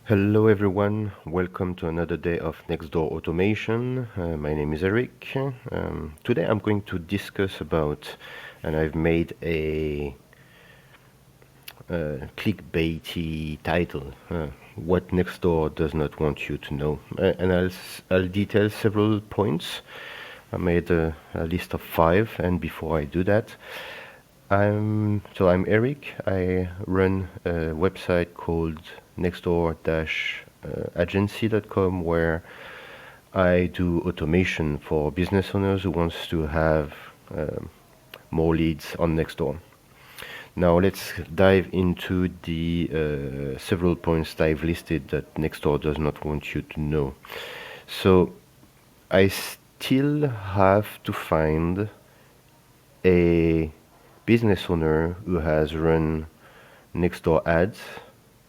Hello everyone, welcome to another day of Nextdoor Automation. My name is Eric. Today I'm going to discuss about, and I've made a clickbaity title, what Nextdoor does not want you to know. And I'll detail several points. I made a list of 5, and before I do that, I'm Eric. I run a website called nextdoor-agency.com where I do automation for business owners who wants to have more leads on Nextdoor. Now let's dive into the several points that I've listed that Nextdoor does not want you to know. So I still have to find a business owner who has run Nextdoor ads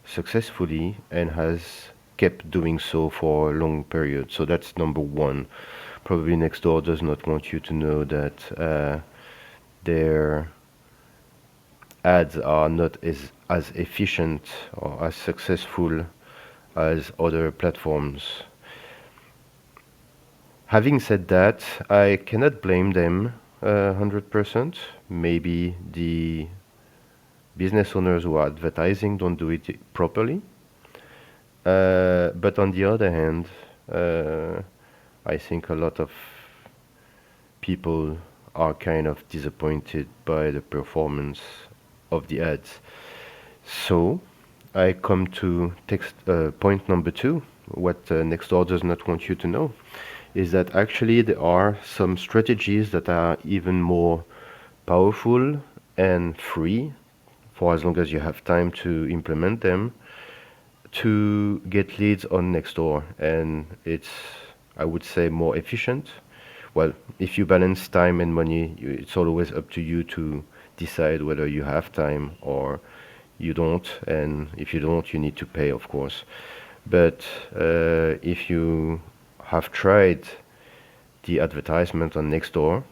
successfully and has kept doing so for a long period. So that's number one. Probably Nextdoor does not want you to know that their ads are not as efficient or as successful as other platforms. Having said that, I cannot blame them 100%. Maybe the business owners who are advertising don't do it properly. But on the other hand, I think a lot of people are kind of disappointed by the performance of the ads. So I come to point number 2. What Nextdoor does not want you to know is that actually there are some strategies that are even more powerful and free, for as long as you have time to implement them, to get leads on Nextdoor. And it's, I would say, more efficient. Well, if you balance time and money, it's always up to you to decide whether you have time or you don't. And if you don't, you need to pay, of course. But if you have tried the advertisement on Nextdoor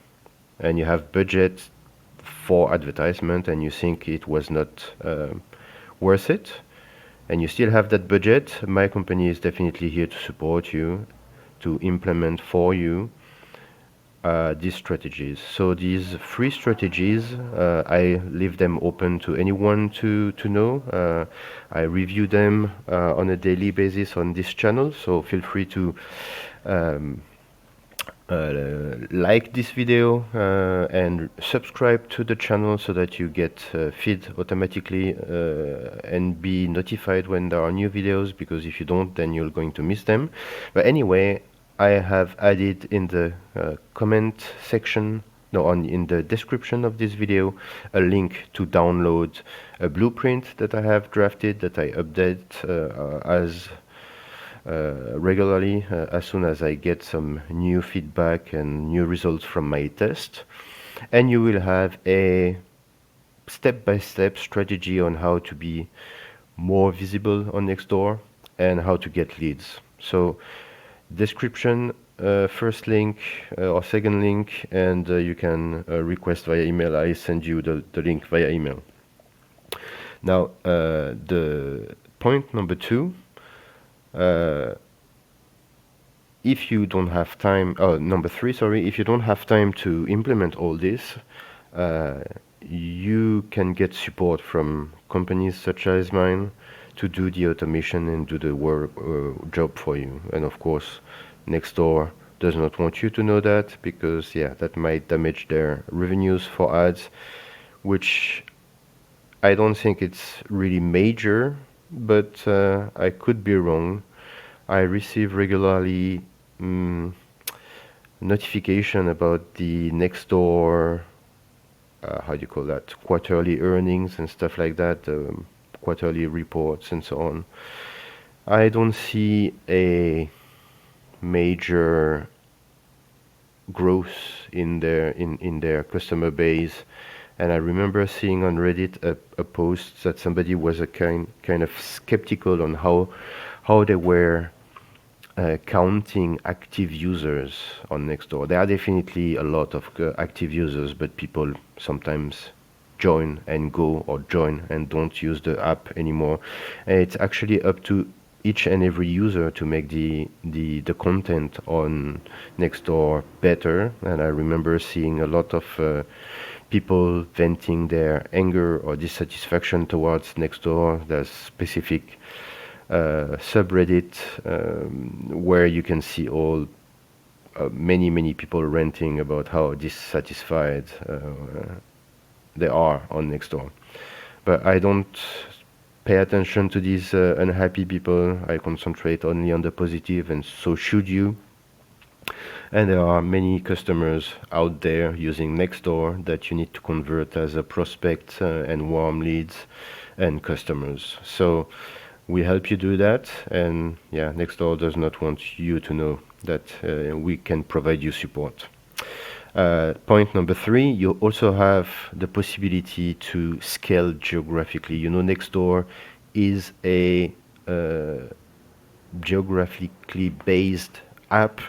and you have budget for advertisement and you think it was not worth it, and you still have that budget, my company is definitely here to support you, to implement for you these strategies. So these free strategies, I leave them open to anyone to know. I review them on a daily basis on this channel, so feel free to like this video and subscribe to the channel so that you get feed automatically and be notified when there are new videos, because if you don't, then you're going to miss them. But anyway, I have added in the comment section, in the description of this video, a link to download a blueprint that I have drafted, that I update as regularly as soon as I get some new feedback and new results from my test. And you will have a step-by-step strategy on how to be more visible on Nextdoor and how to get leads. So description, first link or second link, and you can request via email. I send you the link via email. Now the point number 2, if you don't have time, number 3, sorry, if you don't have time to implement all this, you can get support from companies such as mine to do the automation and do the work job for you. And of course, Nextdoor does not want you to know that, because that might damage their revenues for ads, which I don't think it's really major, but I could be wrong. I receive regularly notification about the Nextdoor, how do you call that, quarterly earnings and stuff like that, quarterly reports and so on. I don't see a major growth in their customer base. And I remember seeing on Reddit a post that somebody was a kind of skeptical on how they were counting active users on Nextdoor. There are definitely a lot of active users, but people sometimes join and go, or join and don't use the app anymore. And it's actually up to each and every user to make the content on Nextdoor better. And I remember seeing a lot of people venting their anger or dissatisfaction towards Nextdoor. There's specific subreddit where you can see all many people ranting about how dissatisfied they are on Nextdoor. But I don't pay attention to these unhappy people. I concentrate only on the positive, and so should you. And there are many customers out there using Nextdoor that you need to convert as a prospect and warm leads and customers. So we help you do that, and yeah, Nextdoor does not want you to know that we can provide you support. Point number 3, you also have the possibility to scale geographically. You know, Nextdoor is a geographically based app,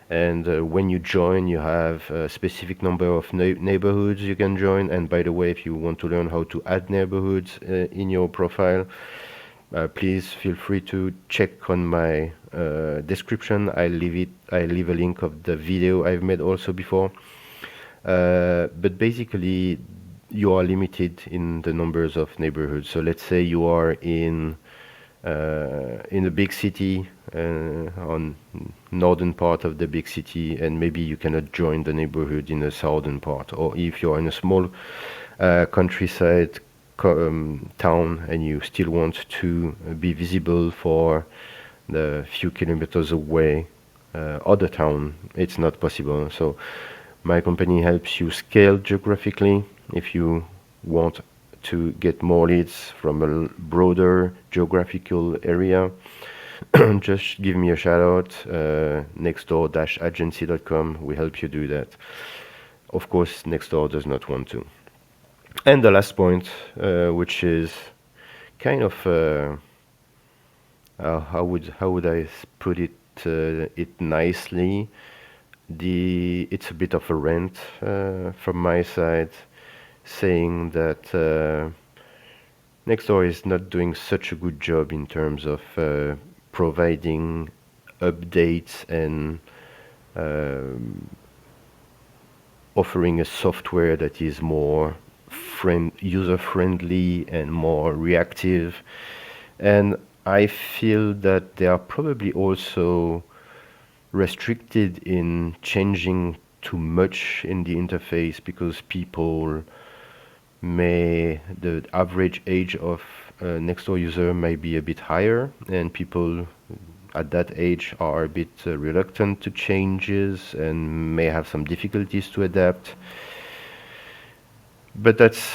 and when you join, you have a specific number of neighborhoods you can join. And by the way, if you want to learn how to add neighborhoods in your profile, please feel free to check on my description. I leave a link of the video I've made also before. But basically, you are limited in the numbers of neighborhoods. So let's say you are in a big city, on northern part of the big city, and maybe you cannot join the neighborhood in the southern part. Or if you're in a small countryside town and you still want to be visible for the few kilometers away other town, it's not possible. So my company helps you scale geographically. If you want to get more leads from a broader geographical area, just give me a shout out, nextdoor-agency.com. We help you do that. Of course, Nextdoor does not want to. And the last point, which is kind of how would I put it nicely? It's a bit of a rant from my side, saying that Nextdoor is not doing such a good job in terms of providing updates and offering a software that is more user-friendly and more reactive. And I feel that they are probably also restricted in changing too much in the interface, because the average age of a Nextdoor user may be a bit higher, and people at that age are a bit reluctant to changes and may have some difficulties to adapt. But that's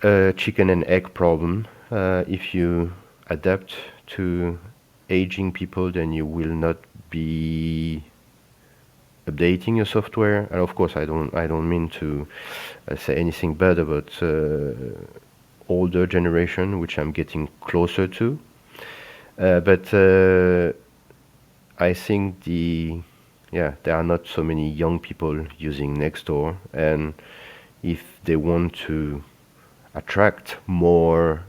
a chicken and egg problem. If you adapt to aging people, then you will not be updating your software. And of course, I don't mean to say anything bad about older generation, which I'm getting closer to. But I think there are not so many young people using Nextdoor, and if they want to attract more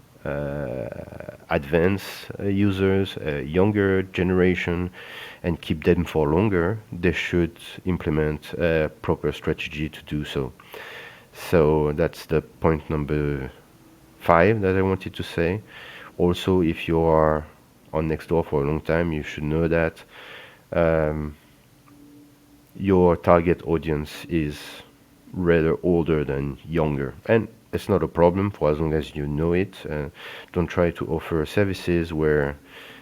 advanced users, younger generation, and keep them for longer, they should implement a proper strategy to do so. So that's the point number 5 that I wanted to say. Also, if you are on Nextdoor for a long time, you should know that your target audience is rather older than younger, and it's not a problem for as long as you know it. Don't try to offer services where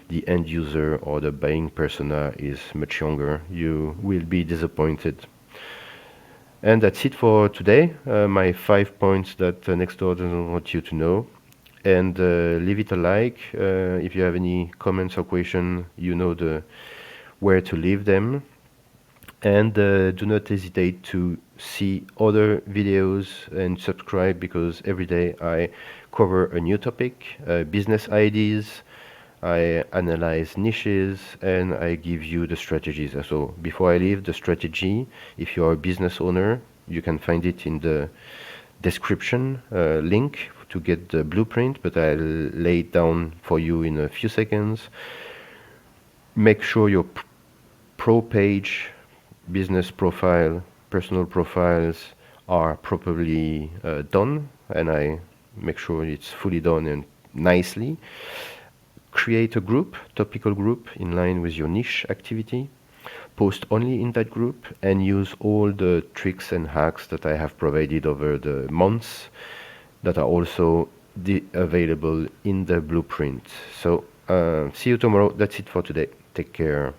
the end user or the buying persona is much younger. You will be disappointed. And that's it for today. My 5 points that Nextdoor doesn't want you to know. And leave it a like. If you have any comments or questions, you know where to leave them. And do not hesitate to see other videos and subscribe, because every day I cover a new topic, business ideas, I analyze niches, and I give you the strategies. So before I leave, the strategy, if you are a business owner, you can find it in the description link to get the blueprint, but I'll lay it down for you in a few seconds. make sure your pro page, business profile, personal profiles are properly done, and I make sure it's fully done and nicely. Create a group, topical group, in line with your niche activity. Post only in that group and use all the tricks and hacks that I have provided over the months that are also available in the blueprint. So see you tomorrow. That's it for today. Take care.